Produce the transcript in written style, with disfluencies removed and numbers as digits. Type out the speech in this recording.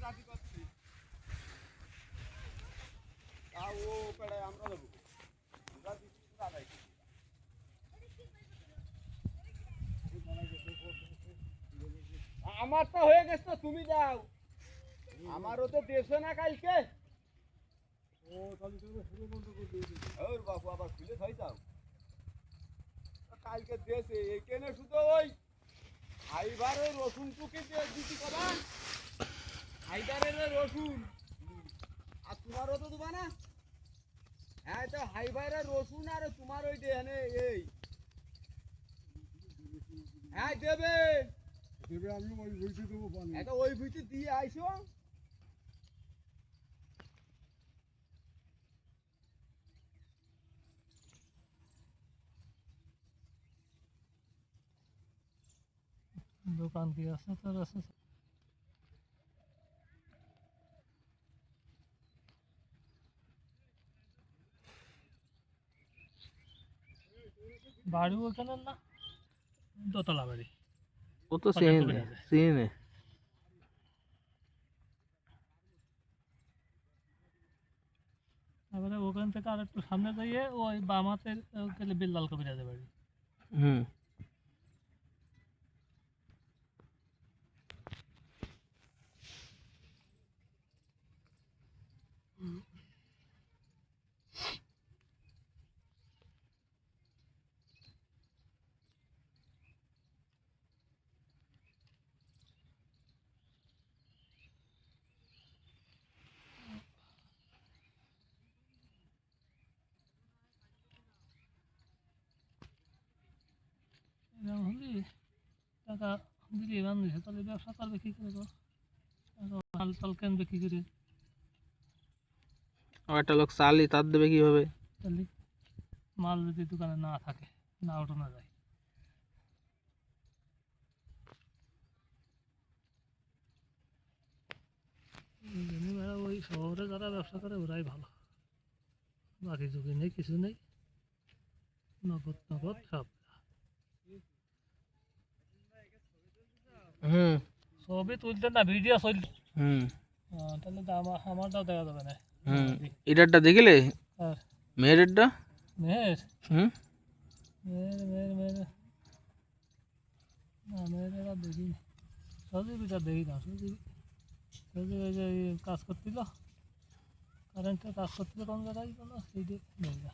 দাবি করছি তাও ও পেড়ায় আমরা দেবো আমারটা হয়ে গেছে, তুমি যাও। আমারও তো দেশে না কালকে। ও তাহলে তুমি পুরো বন্ধ করে দিয়েছো। ওর বাবু আবার খুলে খাই যাও কালকে দেশে এখানে শুধু ওই হাইবারের রসুন টুকি দিচ্ছি কবা হাইবারের রসুন আর তোমারও তো দেবা না। হ্যাঁ তো হাইবারের রসুন আর তোমার ওই দেনে এই হ্যাঁ দেবে দেবে আমি ওই ভুইতে দেবো পানি এটা ওই ভুইতে দিয়ে আইসো। দোকান কি আছে তোর আছে বাড়ি ওখানে না দোতলা বাড়ি ও তো চেনে তারপরে ওখান থেকে আর একটু সামনে যাইয়ে ওই বামাতে গেলে বিল্লাল কবিরাজের বাড়ি। হুম এরকম হলি টাকা দিলি বান্ধবী তাহলে ব্যবসা করবে কী করে হাল টাল কেনবে কী করে একটা লোক চালি তার দেবে কিভাবে? তাহলে মাল যদি দোকানে না থাকে না ওঠানো যায়। ওই শহরে যারা ব্যবসা করে ওরাই ভালো, বাকি ঝুঁকি নেই কিছু নেই, নগদ নগদ সব। হুম ছবি তুলতে না ভিডিও চল। হুম তাহলে তো আমারটাও দেখা যাবে না। হুম এটারটা দেখিলে আর মেয়েরটা মেয়ের হুম মেয়ের মেয়ের মেয়ের না মেয়েরা দেখিনি, সজীবিটা দেখি না। সজীব ওই যে কাজ করছিল কারেন্টের কাজ করছিল কোন জায়গায় কোনো সেই দেখি না।